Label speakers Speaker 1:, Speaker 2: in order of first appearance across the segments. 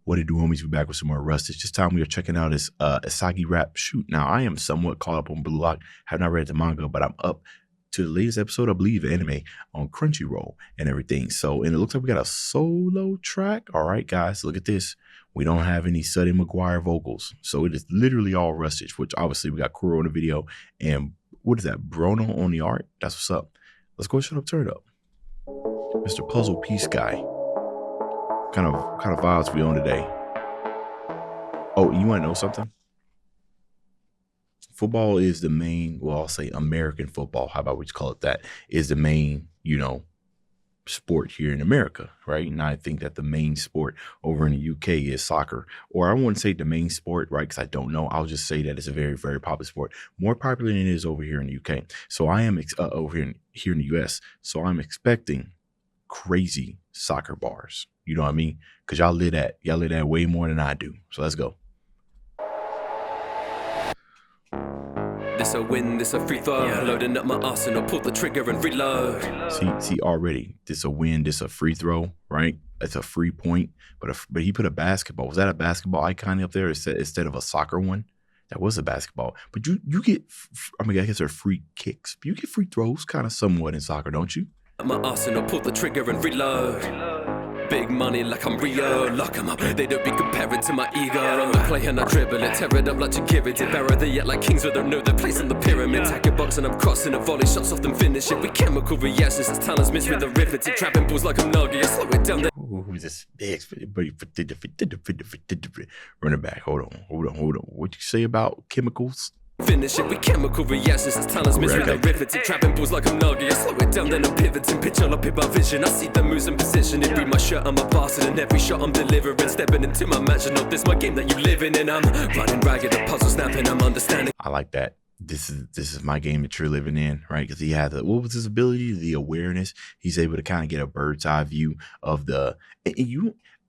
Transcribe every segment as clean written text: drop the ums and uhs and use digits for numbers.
Speaker 1: What it do, homies? We're back with some more Rustage. This time we are checking out this ISAGI rap shoot. Now, I am somewhat caught up on Blue Lock. Have not read the manga, but I'm up to the latest episode, I believe, of anime on Crunchyroll and everything. So, and it looks like we got a solo track. All right, guys, look at this. We don't have any Sudden McGuire vocals. So it is literally all Rustage, which obviously we got Kuro on the video. And what is that? Bruno on the art? That's what's up. Let's go shut up, turn it up. Mr. Puzzle Piece Guy. Kind of vibes we on today. Oh, you want to know something? Football is the main, well, I'll say American football, how about we just call it that, is the main, sport here in America, right? And I think that the main sport over in the UK is soccer. Or I wouldn't say the main sport, right? Because I don't know. I'll just say that it's a very, very popular sport. More popular than it is over here in the UK. So I am over here in the US. So I'm expecting crazy soccer bars. You know what I mean? Because y'all live that way more than I do. So let's go.
Speaker 2: This a win, this a free throw. Yeah. Loading up my arsenal, pull the trigger and reload.
Speaker 1: See already. This a win, this a free throw, right? It's a free point, but he put a basketball. Was that a basketball icon up there instead of a soccer one? That was a basketball. But you get, I guess they're free kicks. You get free throws kind of somewhat in soccer, don't you?
Speaker 2: My arsenal, pull the trigger and reload. Big money like I'm Rio, lock 'em up, they don't be compared to my ego. I'm a play and I dribble it, tear it up like Chikiriti. Bury the yet like kings with them know their place in the pyramid. Tack a box and I'm crossing a volley, shots off them finish it. With chemical reactions as talents mixed with the riveted. Trapping balls like I'm Nagi, I slow it down there.
Speaker 1: Who's this big? Run it back, hold on. What'd you say about chemicals?
Speaker 2: Finish it with chemical reactions as talents mixed with the riveted. Trapping balls like I'm Nagi, I slow it down then I'm pivoting. Pitch on up in my vision, I see the moves and position. It breathe my shirt, I'm a bastard and every shot I'm delivering. Stepping into my mansion, no, this my game that you living in. I'm running ragged, the puzzle snapping, I'm understanding.
Speaker 1: I like that. This is my game that you're living in, right? Because he had what was his ability? The awareness. He's able to kind of get a bird's eye view of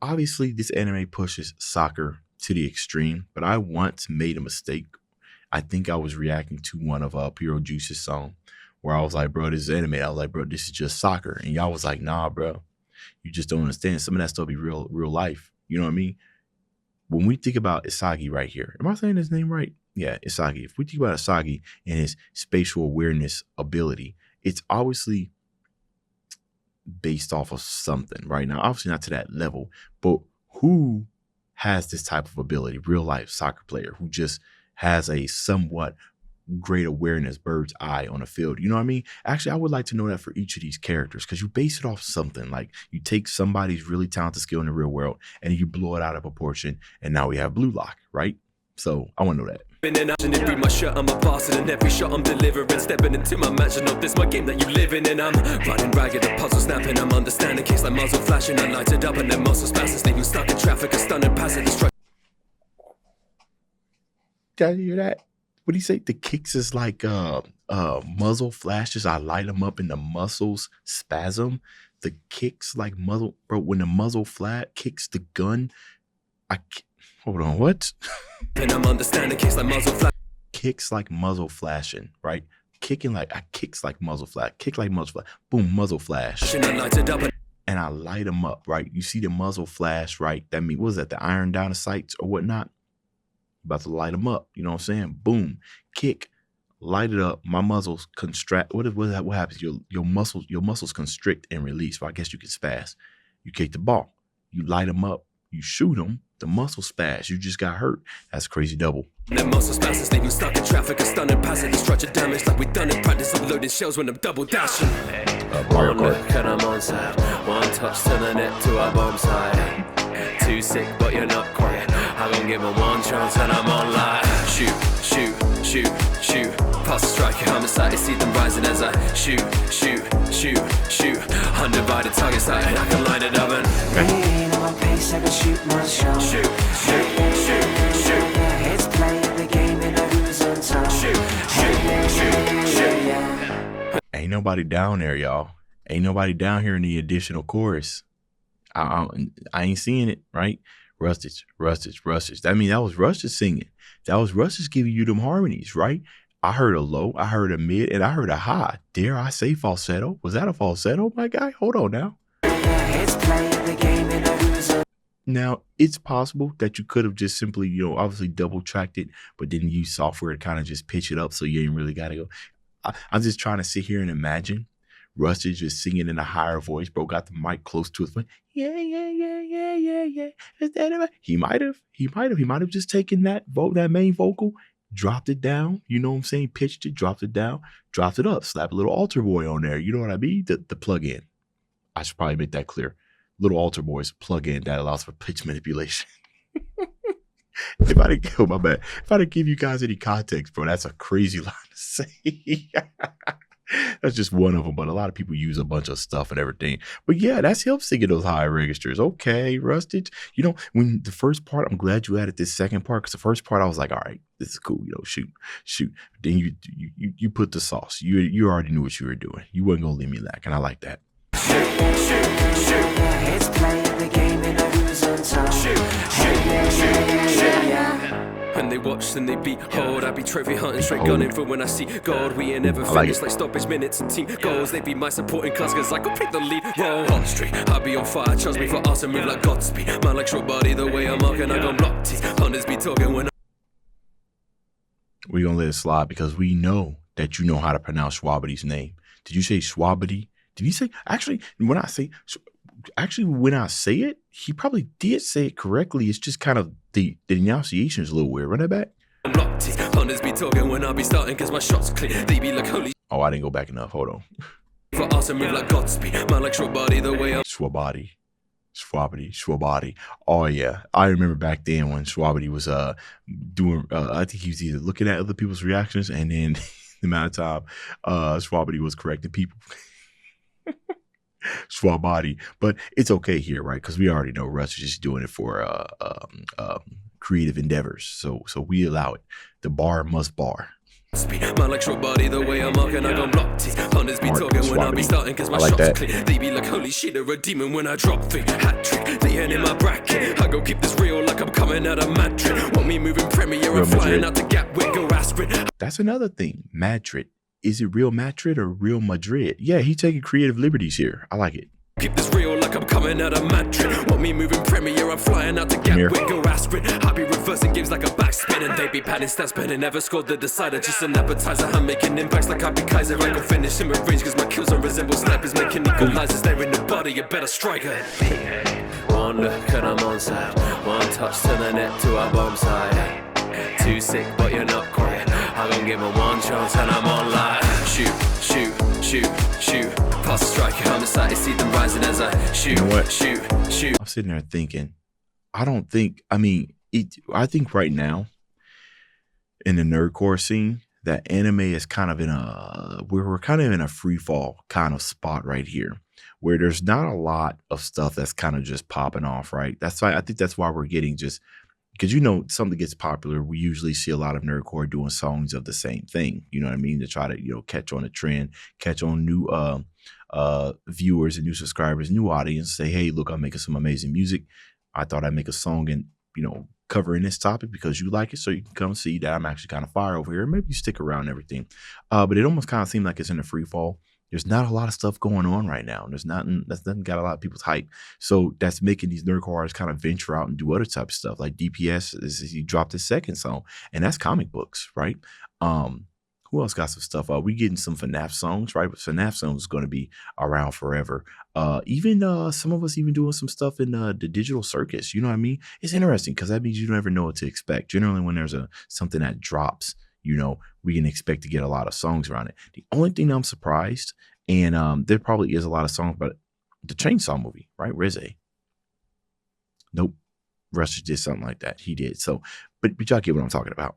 Speaker 1: obviously this anime pushes soccer to the extreme, but I once made a mistake. I think I was reacting to one of Pure Juice's song where I was like, bro, this is anime. I was like, bro, this is just soccer. And y'all was like, nah, bro, you just don't understand. Some of that stuff be real life. You know what I mean? When we think about ISAGI right here, am I saying his name right? Yeah, ISAGI. If we think about ISAGI and his spatial awareness ability, it's obviously based off of something, right? Now, obviously not to that level, but who has this type of ability? Real life soccer player who just has a somewhat great awareness, bird's eye on the field. You know what I mean? Actually, I would like to know that for each of these characters because you base it off something. Like you take somebody's really talented skill in the real world and you blow it out of proportion. And now we have Blue Lock, right? So I want to know that.
Speaker 2: It breathe my shirt, I'm a bastard and every shot I'm delivering. Stepping into my mansion, no, this my game that you living in. I'm running ragged, the puzzle snapping, I'm understanding. Case like muzzle flashing, I light it up and then muscles passes. Leaving stuck in traffic, a stunning passing.
Speaker 1: Did you hear that? What do you say? The kicks is like muzzle flashes. I light them up and the muscles spasm. The kicks like muzzle, bro. When the muzzle flat kicks the gun, hold on, what?
Speaker 2: And I'm understanding kicks like muzzle flash.
Speaker 1: Kicks like muzzle flashing, right? Kicking like kicks like muzzle flash. Kick like muzzle flash. Boom, muzzle flash.
Speaker 2: And I light it up.
Speaker 1: And I light them up, right? You see the muzzle flash, right? That means, what is that? The iron down the sights or whatnot? About to light them up, you know what I'm saying? Boom, kick, light it up. My muscles constrict. What happens? Your muscles constrict and release. Well, I guess you can spaz. You kick the ball, you light them up, you shoot them. The muscle spaz. You just got hurt. That's crazy double.
Speaker 2: Then muscle spasms, leaving stuck in traffic, a stunning passage, structure damage like we done it. Practice unloading shells when I'm double dashing.
Speaker 1: Mario
Speaker 2: One
Speaker 1: Kart.
Speaker 2: look and I'm on side. One touch to the net to our bomb side. Too sick, but you're not quiet. I gon' give him one chance and I'm online. Shoot, shoot, shoot, shoot. Pass the strike, I'm excited to see them rising as I shoot, shoot, shoot, shoot. Undivided target sight, I can line it up and
Speaker 3: rain on my pace, I can shoot my shot.
Speaker 2: Shoot, shoot, shoot, shoot.
Speaker 3: It's playing the game and who's on top.
Speaker 2: Shoot, shoot, shoot, shoot.
Speaker 1: Ain't nobody down there, y'all. Ain't nobody down here in the additional chorus. I ain't seeing it, right? Rustage. That means that was Rustage singing. That was Rustage giving you them harmonies, right? I heard a low, I heard a mid, and I heard a high. Dare I say falsetto? Was that a falsetto, my guy? Hold on now.
Speaker 3: It's playing the game and who's on
Speaker 1: Now, it's possible that you could have just simply, obviously double tracked it, but then use software to kind of just pitch it up so you ain't really got to go. I'm just trying to sit here and imagine Rustage just singing in a higher voice, bro. Got the mic close to his face. Yeah, yeah, yeah, yeah, yeah, yeah. Is that it? He might have just taken that main vocal, dropped it down. You know what I'm saying? Pitched it, dropped it down, dropped it up, slap a little altar boy on there. You know what I mean? The plug-in. I should probably make that clear. Little altar boy is a plug-in that allows for pitch manipulation. If I didn't give you guys any context, bro, that's a crazy line to say. That's just one of them, but a lot of people use a bunch of stuff and everything. But yeah, that's him singing those high registers. Okay, Rustage. When the first part, I'm glad you added this second part, because the first part I was like, all right, this is cool. Shoot. Then you put the sauce. You already knew what you were doing. You wasn't gonna leave me lacking. I like that.
Speaker 3: It's playing the game in a who's on top.
Speaker 2: When they watch and they behold, I be trophy hunting, straight gunning for when I see gold. We ain't never finished like stoppage minutes and team goals. They be my supporting cause I complete the lead role. On street, I be on fire, trust me for us and move like Godspeed. Man like short body, the way I'm walking, I gon' block teeth. Hunters be talking when
Speaker 1: We're gonna let it slide because we know that you know how to pronounce Schwabity's name. Did you say Schwabity? Did you say when I say it, he probably did say it correctly. It's just kind of the enunciation is a little weird. Run that back.
Speaker 2: Hunters be talking when I be starting cause my shots clear. They be like holy.
Speaker 1: Oh, I didn't go back enough. Hold on.
Speaker 2: For us and move like Godspeed. Man like short body, the way I'm
Speaker 1: Schwabity. Oh yeah, I remember back then when Schwabity was doing. I think he was either looking at other people's reactions, and then the amount of time Schwabity was correcting people. Schwabity, but it's okay here, right? Because we already know Russ is just doing it for creative endeavors, so we allow it. The bar must bar.
Speaker 2: Man like short body, the way I'm walking, I gon' block teeth. Hunters be talking when I be starting cause my shots clear. They be like holy shit, they're a demon when I drop thing. Hat trick, they ain't in my bracket. I go keep this real like I'm coming out of Madrid. Want me moving Premier, I'm flying out the gap with go aspirin.
Speaker 1: That's another thing. Madrid. Is it real Madrid or real Madrid? Yeah, he taking creative liberties here. I like it.
Speaker 2: Keep this real like I'm coming out of Madrid. Want me moving Premier, I'm flying out the gap with go aspirin. I be reversing games like a backspin, and they be padding stats, but they never scored the decider. Just an appetizer, I'm making impacts like I be Kaiser. I go finish him at range cause my kills don't resemble snipers. Making equalizers, they're in the body, you better striker. One look and I'm on side. One touch to the net to our bomb side. Too sick but you're not quiet. I gon' give him one chance and I'm on live. Shoot. Pass the striker, I'm excited to see them rising as I shoot.
Speaker 1: You know what?
Speaker 2: Shoot.
Speaker 1: I'm sitting there thinking, I think right now in the nerdcore scene, that anime is kind of we're kind of in a free fall kind of spot right here, where there's not a lot of stuff that's kind of just popping off, right? That's why I think that's why we're getting just, because something gets popular, we usually see a lot of nerdcore doing songs of the same thing. You know what I mean? To try to catch on a trend, catch on new viewers and new subscribers, new audience. Say, hey, look, I'm making some amazing music. I thought I'd make a song and covering this topic because you like it, so you can come see that I'm actually kind of fire over here. Maybe you stick around and everything. But it almost kind of seemed like it's in a free fall. There's not a lot of stuff going on right now. That's nothing got a lot of people's hype. So that's making these nerdcore artists kind of venture out and do other type of stuff. Like DPS, he dropped his second song, and that's comic books, right? Who else got some stuff? We getting some FNAF songs, right? But FNAF songs is going to be around forever. Even some of us even doing some stuff in the digital circus. You know what I mean? It's interesting because that means you never know what to expect. Generally, when there's something that drops, we can expect to get a lot of songs around it. The only thing I'm surprised, and there probably is a lot of songs, but the Chainsaw movie, right? Rizzy. Nope. Rustage did something like that. He did. So, but y'all get what I'm talking about.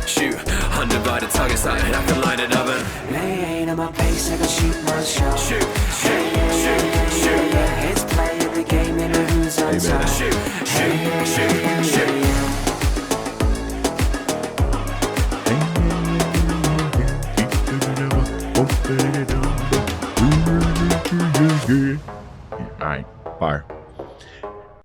Speaker 2: Shoot, undivided target sight, I can line it up and
Speaker 3: Laying on my pace, I can shoot my shot.
Speaker 2: shoot.
Speaker 3: It's playing the game in a who's on top.
Speaker 2: Shoot.
Speaker 1: All right, fire.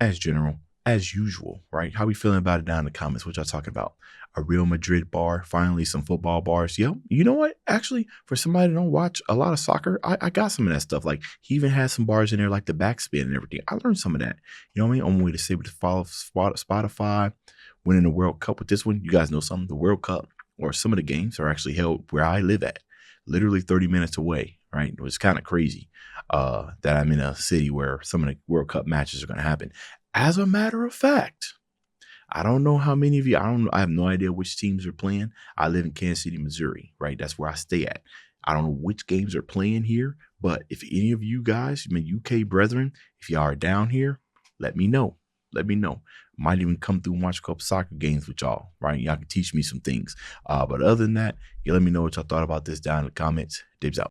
Speaker 1: As general, as usual, right? How we feeling about it down in the comments? What y'all talking about? A Real Madrid bar, finally some football bars. Yo, you know what? Actually, for somebody that don't watch a lot of soccer, I got some of that stuff. Like he even has some bars in there, like the backspin and everything. I learned some of that. You know what I mean? On my way to say with the follow Spotify, winning the World Cup with this one. You guys know something? The World Cup or some of the games are actually held where I live at, literally 30 minutes away. Right? It was kind of crazy that I'm in a city where some of the World Cup matches are going to happen. As a matter of fact, I don't know how many of you, I have no idea which teams are playing. I live in Kansas City, Missouri, right? That's where I stay at. I don't know which games are playing here, but if any of you guys, my UK brethren, if y'all are down here, let me know. Let me know. Might even come through and watch a couple soccer games with y'all, right? Y'all can teach me some things. But other than that, you let me know what y'all thought about this down in the comments. Dibs out.